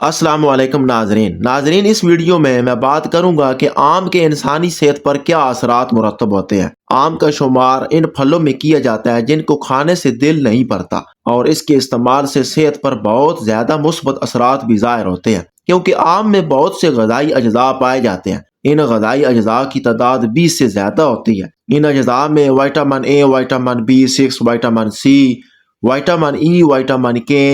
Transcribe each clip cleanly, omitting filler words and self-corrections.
السلام علیکم ناظرین اس ویڈیو میں بات کروں گا کہ آم کے انسانی صحت پر کیا اثرات مرتب ہوتے ہیں۔ آم کا شمار ان پھلوں میں کیا جاتا ہے جن کو کھانے سے دل نہیں بھرتا، اور اس کے استعمال سے صحت پر بہت زیادہ مثبت اثرات بھی ظاہر ہوتے ہیں، کیونکہ آم میں بہت سے غذائی اجزاء پائے جاتے ہیں۔ ان غذائی اجزاء کی تعداد 20 سے زیادہ ہوتی ہے۔ ان اجزاء میں vitamin A, vitamin B6، vitamin C, vitamin E, vitamin K,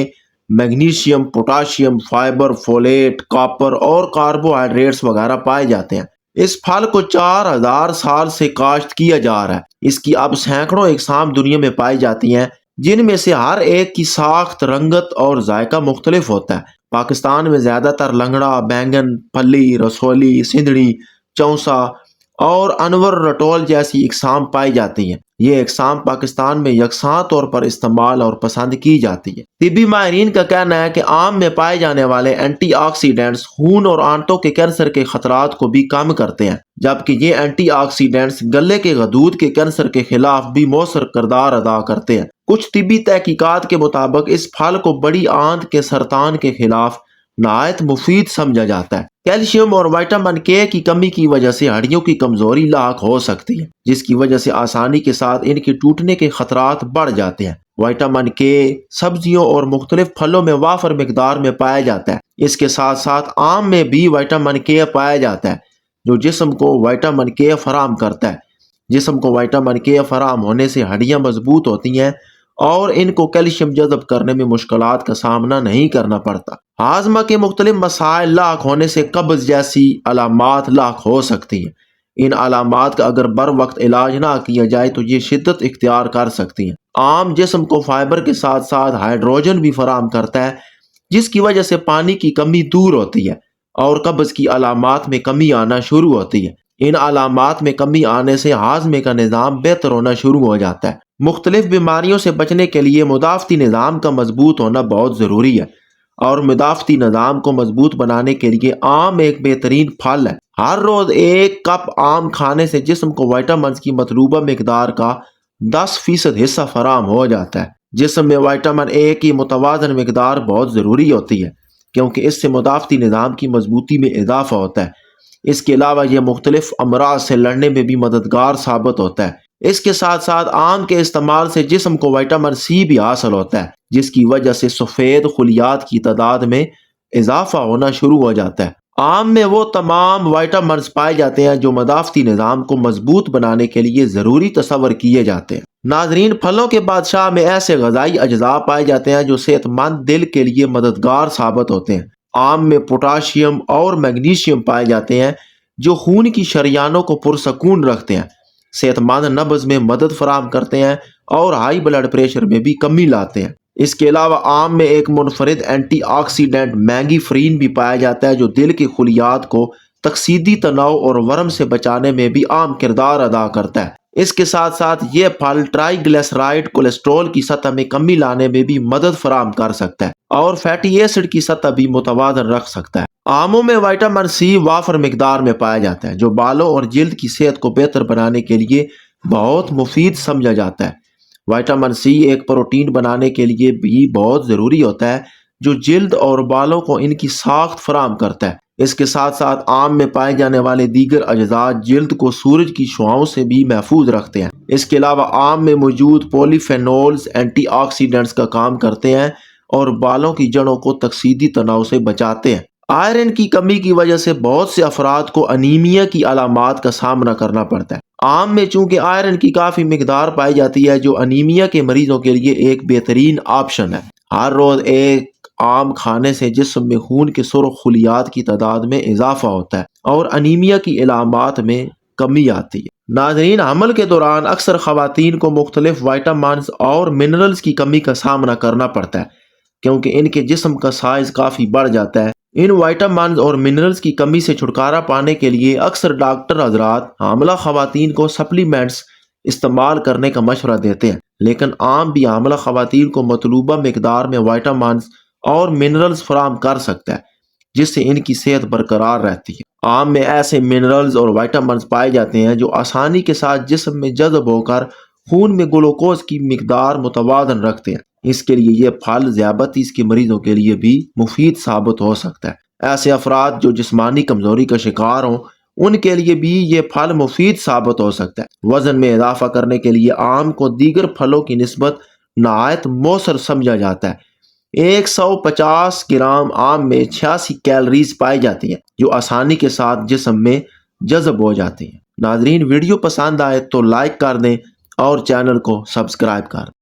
magnesium, potassium, fibre, folate, copper اور کاربوہائیڈریٹس وغیرہ پائے جاتے ہیں۔ اس پھل کو 4000 سال سے کاشت کیا جا رہا ہے۔ اس کی اب سینکڑوں اقسام دنیا میں پائی جاتی ہیں، جن میں سے ہر ایک کی ساخت، رنگت اور ذائقہ مختلف ہوتا ہے۔ پاکستان میں زیادہ تر لنگڑا، بینگن، پھلی، رسولی، سندھڑی، چونسا اور انور رٹول جیسی اقسام پائی جاتی ہیں۔ یہ اقسام پاکستان میں یکساں طور پر استعمال اور پسند کی جاتی ہے۔ طبی ماہرین کا کہنا ہے کہ آم میں پائے جانے والے اینٹی آکسیڈنٹس خون اور آنتوں کے کینسر کے خطرات کو بھی کم کرتے ہیں، جبکہ یہ اینٹی آکسیڈنٹس گلے کے غدود کے کینسر کے خلاف بھی مؤثر کردار ادا کرتے ہیں۔ کچھ طبی تحقیقات کے مطابق اس پھل کو بڑی آنت کے سرطان کے خلاف نہایت مفید سمجھا جاتا ہے۔ کیلشیم اور وٹامن کے کی کمی کی وجہ سے ہڈیوں کی کمزوری لاحق ہو سکتی ہے، جس کی وجہ سے آسانی کے ساتھ ان کے ٹوٹنے کے خطرات بڑھ جاتے ہیں۔ وٹامن کے سبزیوں اور مختلف پھلوں میں وافر مقدار میں پایا جاتا ہے۔ اس کے ساتھ ساتھ آم میں بھی وٹامن کے پایا جاتا ہے، جو جسم کو وٹامن کے فراہم کرتا ہے۔ جسم کو وٹامن کے فراہم ہونے سے ہڈیاں مضبوط ہوتی ہیں اور ان کو کیلشیم جذب کرنے میں مشکلات کا سامنا نہیں کرنا پڑتا۔ ہاضمہ کے مختلف مسائل لاحق ہونے سے قبض جیسی علامات لاحق ہو سکتی ہیں۔ ان علامات کا اگر بر وقت علاج نہ کیا جائے تو یہ شدت اختیار کر سکتی ہیں۔ آم جسم کو فائبر کے ساتھ ساتھ ہائیڈروجن بھی فراہم کرتا ہے، جس کی وجہ سے پانی کی کمی دور ہوتی ہے اور قبض کی علامات میں کمی آنا شروع ہوتی ہے۔ ان علامات میں کمی آنے سے ہاضمے کا نظام بہتر ہونا شروع ہو جاتا ہے۔ مختلف بیماریوں سے بچنے کے لیے مدافعتی نظام کا مضبوط ہونا بہت ضروری ہے، اور مدافعتی نظام کو مضبوط بنانے کے لیے آم ایک بہترین پھل ہے۔ ہر روز ایک کپ آم کھانے سے جسم کو وٹامنز کی مطلوبہ مقدار کا 10% حصہ فراہم ہو جاتا ہے۔ جسم میں وٹامن اے کی متوازن مقدار بہت ضروری ہوتی ہے، کیونکہ اس سے مدافعتی نظام کی مضبوطی میں اضافہ ہوتا ہے۔ اس کے علاوہ یہ مختلف امراض سے لڑنے میں بھی مددگار ثابت ہوتا ہے۔ اس کے ساتھ ساتھ آم کے استعمال سے جسم کو وٹامن سی بھی حاصل ہوتا ہے، جس کی وجہ سے سفید خلیات کی تعداد میں اضافہ ہونا شروع ہو جاتا ہے۔ آم میں وہ تمام وٹامنز پائے جاتے ہیں جو مدافعتی نظام کو مضبوط بنانے کے لیے ضروری تصور کیے جاتے ہیں۔ ناظرین، پھلوں کے بادشاہ میں ایسے غذائی اجزاء پائے جاتے ہیں جو صحت مند دل کے لیے مددگار ثابت ہوتے ہیں۔ آم میں پوٹاشیم اور میگنیشیم پائے جاتے ہیں جو خون کی شریانوں کو پرسکون رکھتے ہیں، صحت مند نبض میں مدد فراہم کرتے ہیں اور ہائی بلڈ پریشر میں بھی کمی لاتے ہیں۔ اس کے علاوہ آم میں ایک منفرد اینٹی آکسیڈنٹ مینگی فرین بھی پایا جاتا ہے جو دل کی خلیات کو تکسیدی تناؤ اور ورم سے بچانے میں بھی اہم کردار ادا کرتا ہے۔ اس کے ساتھ ساتھ یہ پھل ٹرائی گلیسرائڈ کولیسٹرول کی سطح میں کمی لانے میں بھی مدد فراہم کر سکتا ہے اور فیٹی ایسڈ کی سطح بھی متوازن رکھ سکتا ہے۔ آموں میں وٹامن سی وافر مقدار میں پایا جاتا ہے، جو بالوں اور جلد کی صحت کو بہتر بنانے کے لیے بہت مفید سمجھا جاتا ہے۔ وٹامن سی ایک پروٹین بنانے کے لیے بھی بہت ضروری ہوتا ہے جو جلد اور بالوں کو ان کی ساخت فراہم کرتا ہے۔ اس کے ساتھ ساتھ آم میں پائے جانے والے دیگر اجزاء جلد کو سورج کی شعاؤں سے بھی محفوظ رکھتے ہیں۔ اس کے علاوہ آم میں موجود پولی فینولز اینٹی آکسیڈنٹس کا کام کرتے ہیں اور بالوں کی جڑوں کو تکسیدی تناؤ سے بچاتے ہیں۔ آئرن کی کمی کی وجہ سے بہت سے افراد کو انیمیا کی علامات کا سامنا کرنا پڑتا ہے۔ آم میں چونکہ آئرن کی کافی مقدار پائی جاتی ہے، جو انیمیا کے مریضوں کے لیے ایک بہترین آپشن ہے۔ ہر روز ایک آم کھانے سے جسم میں خون کے سرخ خلیات کی تعداد میں اضافہ ہوتا ہے اور انیمیا کی علامات میں کمی آتی ہے۔ ناظرین، حمل کے دوران اکثر خواتین کو مختلف وٹامنز اور منرلز کی کمی کا سامنا کرنا پڑتا ہے، کیونکہ ان کے جسم کا سائز کافی بڑھ جاتا ہے۔ ان وٹامنز اور منرلز کی کمی سے چھٹکارا پانے کے لیے اکثر ڈاکٹر حضرات حاملہ خواتین کو سپلیمنٹس استعمال کرنے کا مشورہ دیتے ہیں، لیکن آم بھی حاملہ خواتین کو مطلوبہ مقدار میں وٹامنز اور منرلز فراہم کر سکتا ہے، جس سے ان کی صحت برقرار رہتی ہے۔ آم میں ایسے منرلز اور وٹامنز پائے جاتے ہیں جو آسانی کے ساتھ جسم میں جذب ہو کر خون میں گلوکوز کی مقدار متوازن رکھتے ہیں۔ اس کے لیے یہ پھل ذیابیطس کے مریضوں کے لیے بھی مفید ثابت ہو سکتا ہے۔ ایسے افراد جو جسمانی کمزوری کا شکار ہوں ان کے لیے بھی یہ پھل مفید ثابت ہو سکتا ہے۔ وزن میں اضافہ کرنے کے لیے آم کو دیگر پھلوں کی نسبت نہایت مؤثر سمجھا جاتا ہے۔ 150 گرام آم میں 86 کیلریز پائی جاتی ہیں جو آسانی کے ساتھ جسم میں جذب ہو جاتی ہیں۔ ناظرین، ویڈیو پسند آئے تو لائک کر دیں اور چینل کو سبسکرائب کر دیں۔